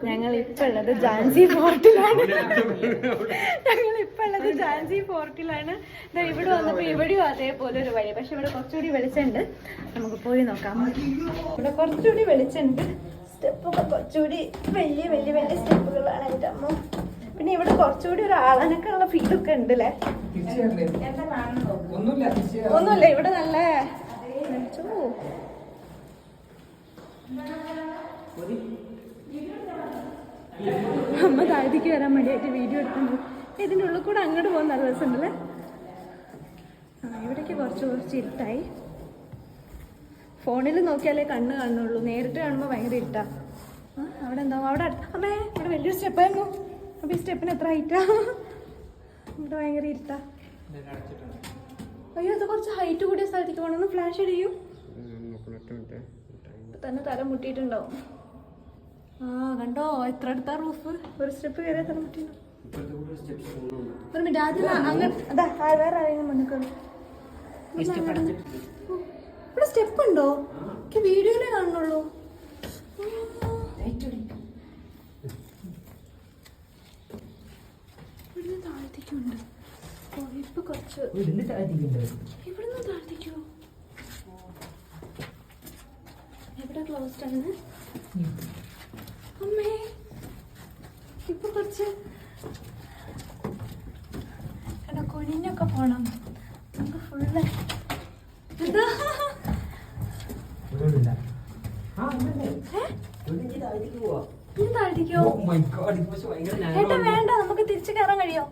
ഞങ്ങൾ ഇപ്പൊ ഉള്ളത് ജാൻസി ഫോർട്ടിലാണ്. ഇവിടെ വന്നപ്പോ ഇവിടെയും അതേപോലെ ഒരു വഴി, പക്ഷെ ഇവിടെ കുറച്ചുകൂടി വെളിച്ചുണ്ട്. നമുക്ക് പോയി നോക്കാം. ഇവിടെ കുറച്ചുകൂടി വെളിച്ചുണ്ട്. സ്റ്റെപ്പൊക്കെ കുറച്ചുകൂടി വലിയ വലിയ വലിയ സ്റ്റെപ്പുകളാണ് എൻ്റെ അമ്മ. പിന്നെ ഇവിടെ കുറച്ചുകൂടി ഒരു ആളനക്കുള്ള ഫീലൊക്കെ ഉണ്ട് അല്ലേ? ഒന്നുമില്ല, ഇവിടെ നല്ല അമ്മ താഴത്തേക്ക് വരാൻ വേണ്ടിയായിട്ട് വീഡിയോ എടുക്കുന്നുണ്ട്. ഇതിൻ്റെ ഉള്ളിൽ കൂടെ അങ്ങോട്ട് പോകാൻ നല്ല രസമുണ്ടല്ലേ? ഇവിടേക്ക് കുറച്ച് ഇരുട്ടായി. ഫോണിൽ നോക്കിയാലേ കണ്ണ് കാണുന്നുള്ളൂ, നേരിട്ട് കാണുമ്പോൾ ഭയങ്കര ഇരുട്ടാ. അവിടെ എന്താ അവിടെ അമ്മേ ഇവിടെ വലിയൊരു സ്റ്റെപ്പായിരുന്നു. അപ്പോൾ ഈ സ്റ്റെപ്പിന് എത്ര ഹൈറ്റാ? ഇവിടെ ഭയങ്കര ഇരുട്ടാ. അയ്യോ അത് കുറച്ച് ഹൈറ്റ് കൂടിയ സ്ഥലത്തേക്ക് പോകണമെന്ന് ഫ്ലാഷ് ചെയ്യൂ. തന്നെ തല മുട്ടിയിട്ടുണ്ടാവും. കണ്ടോ എത്ര അടുത്താ റൂഫ്? ഒരു സ്റ്റെപ്പ് കയറിയ തല മുട്ടിയിട്ടുണ്ടാവും. ഒരു മിനിറ്റ് ആദ്യം അങ്ങനെ വേറെ ആരെങ്കിലും മുന്നിൽ. ഇവിടെ സ്റ്റെപ്പ് ഉണ്ടോ? എനിക്ക് വീഡിയോയിലേ കാണുന്നുള്ളൂ. ഇവിടുന്ന് താഴത്തേക്കുണ്ട്. ഇപ്പൊ കുറച്ച് ഇവിടുന്ന് താഴത്തേക്കോ? എവിടെ ക്ലോസ്ഡ് ആണ് അമ്മേ? ഇപ്പൊ കുറച്ച് എടാ കുഴിഞ്ഞൊക്കെ പോണം. നമുക്ക് ഫുള്ള് എന്താ ഏട്ടാ വേണ്ട, നമുക്ക് തിരിച്ചു കയറാൻ കഴിയോ?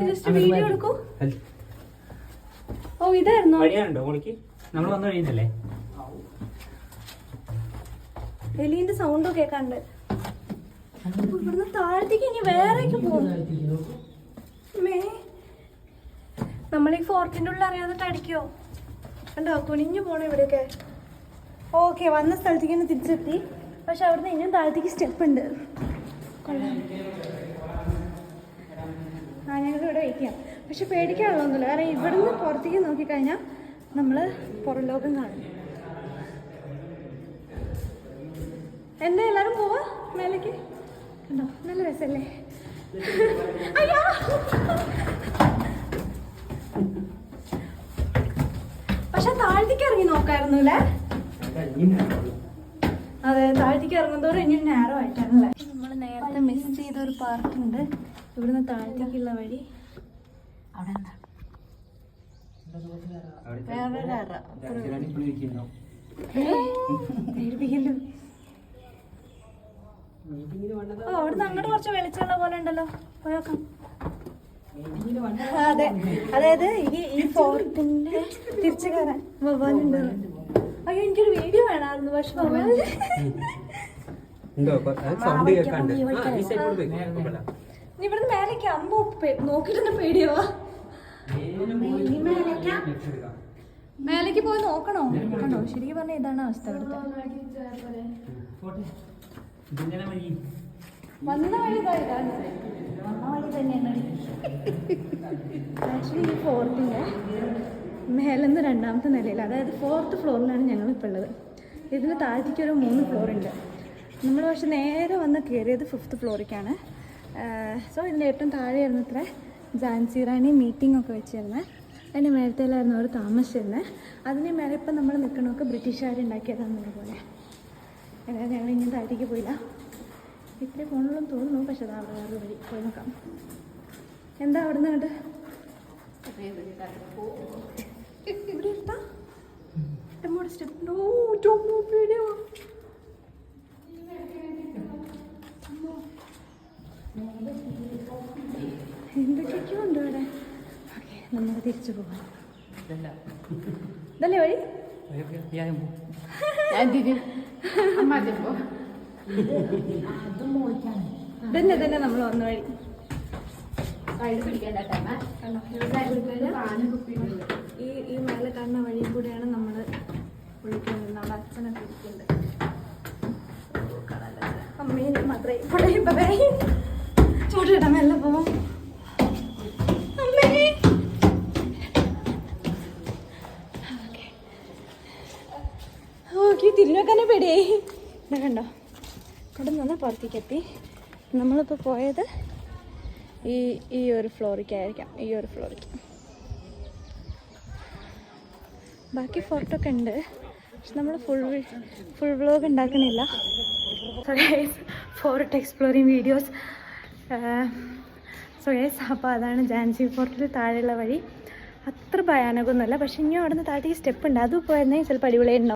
ജസ്റ്റ് വീഡിയോ എടുക്കൂ. ഓ ഇതായിരുന്നു എലീന്റെ സൗണ്ടും കേൾക്കാണ്ട്. ഇവിടുന്ന് താഴത്തേക്ക് ഇനി വേറേക്ക് പോകും. നമ്മൾ ഈ ഫോർട്ടിന്റെ ഉള്ളിൽ അറിയാതെ അടിക്കോ? കണ്ടോ കുനിഞ്ഞു പോണോ ഇവിടെയൊക്കെ? ഓക്കെ, വന്ന സ്ഥലത്തേക്ക് തന്നെ തിരിച്ചെത്തി. പക്ഷെ അവിടുന്ന് ഇനിയും താഴത്തേക്ക് സ്റ്റെപ്പ് ഉണ്ട്. കൊള്ളാം. ഞങ്ങളിവിടെ വെയിറ്റ് ചെയ്യാം. പക്ഷെ പേടിക്കാനുള്ളതൊന്നുമില്ല, കാരണം ഇവിടുന്ന് പുറത്തേക്ക് നോക്കിക്കഴിഞ്ഞാൽ നമ്മൾ പുറം ലോകം കാണും. എന്താ എല്ലാവരും പോവാ മേലേക്ക്? കണ്ടോ നല്ല രസമല്ലേ? പക്ഷെ താഴത്തേക്ക് ഇറങ്ങി നോക്കായിരുന്നു അല്ലേ? അതെ, താഴത്തേക്ക് ഇറങ്ങുന്നതോടെ ഇനി നേരം ആയിട്ടാണല്ലേ. നമ്മൾ നേരത്തെ മിസ് ചെയ്ത ഒരു പാർക്കുണ്ട്. ഇവിടുന്ന് താഴത്തേക്കുള്ള വഴി അവിടെ എന്താണ് അവിടുന്ന് അങ്ങോട്ട് കുറച്ച് വെളിച്ചുള്ള പോലെ ഉണ്ടല്ലോ, പോയോക്കാം. അതെ, അതായത് ഈ ഫോർട്ടിന്റെ തിരിച്ചു കയറാൻ വവ്വാലുണ്ട്. അയ്യോ എനിക്കൊരു വീഡിയോ വേണമായിരുന്നു, പക്ഷെ ഇവിടുന്ന് മേലേക്ക് അമ്പോ നോക്കിട്ട് പേടിയോ? മേലേക്ക് പോയി നോക്കണോ? കണ്ടോ ശരിക്കും പറഞ്ഞ ഇതാണ് അവസ്ഥ ഇവിടുത്തെ. വന്ന വഴി വന്ന വഴി തന്നെയാണ്. ആക്ച്വലി ഈ ഫോർട്ടിൻ്റെ മേലെന്ന് രണ്ടാമത്തെ നിലയിൽ, അതായത് 4th ഫ്ലോറിലാണ് ഞങ്ങളിപ്പോൾ ഉള്ളത്. ഇതിന് താഴത്തേക്ക് ഒരു 3 ഫ്ലോറുണ്ട്. നമ്മൾ പക്ഷെ നേരെ വന്ന് കയറിയത് 5th ഫ്ലോറിലേക്കാണ്. സോ ഇതിൻ്റെ ഏറ്റവും താഴെയായിരുന്നു ഇത്ര ഝാൻസി റാണി മീറ്റിംഗ് ഒക്കെ വെച്ചിരുന്നത്. അതിൻ്റെ മേലത്തേലായിരുന്നു അവർ താമസിച്ചിരുന്നത്. അതിന് മേലെ ഇപ്പം നമ്മൾ നിൽക്കണമൊക്കെ ബ്രിട്ടീഷുകാരുണ്ടാക്കിയതാണെന്ന പോലെ. അതായത് ഞങ്ങൾ ഇനി താഴത്തേക്ക് പോയില്ല. ഇത്രയും ഫോണിലും തോന്നുന്നു, പക്ഷെ അത് അവിടെ വേറെ വഴി പോയി നോക്കാം. എന്താ അവിടെ നിന്ന് കണ്ട് ഇവിടെ എടുത്താ സ്റ്റെപ്പ് പേടിയോ? എന്തൊക്കെയൊക്കെയോ ഉണ്ട് ഇവിടെ. ഓക്കെ, നമുക്ക് തിരിച്ചു പോകാം. ഇതല്ലേ വഴി? തന്നെ നമ്മൾ വന്ന വഴി. ഈ മേലെ കാണുന്ന വഴി കൂടെയാണ് നമ്മൾ വിളിക്കുന്നത്. നമ്മുടെ അച്ഛനൊക്കെ ഇരിക്കുന്നുണ്ട്. അമ്മയും മാത്രമേ ചോട്ടിടാൻ മെല്ലെ പോവാം. അമ്മേ ഓക്കെ, തിരിഞ്ഞു വെക്കാനേ പേടിയായി. ഇവിടെ കണ്ടോ അവിടെ നിന്ന് പുറത്തേക്ക് എത്തി. നമ്മളിപ്പോൾ പോയത് ഈ ഒരു ഫ്ലോറിക്കായിരിക്കാം, ഈ ഒരു ഫ്ലോറിക്ക്. ബാക്കി ഫോട്ടോ ഒക്കെ ഉണ്ട്, പക്ഷെ നമ്മൾ ഫുൾ വ്ലോഗ് ഉണ്ടാക്കണില്ല. So guys, fort exploring videos. So guys, അപ്പോൾ അതാണ് ജാൻസി ഫോർട്ടിൽ താഴെയുള്ള വഴി. അത്ര ഭയാനകമൊന്നുമല്ല, പക്ഷെ ഇനിയും അവിടെ നിന്ന് താഴത്തേക്ക് സ്റ്റെപ്പ് ഉണ്ട്. അത് പോയിരുന്നെങ്കിൽ ചിലപ്പോൾ അടിപൊളിയായിട്ടുണ്ടാവും.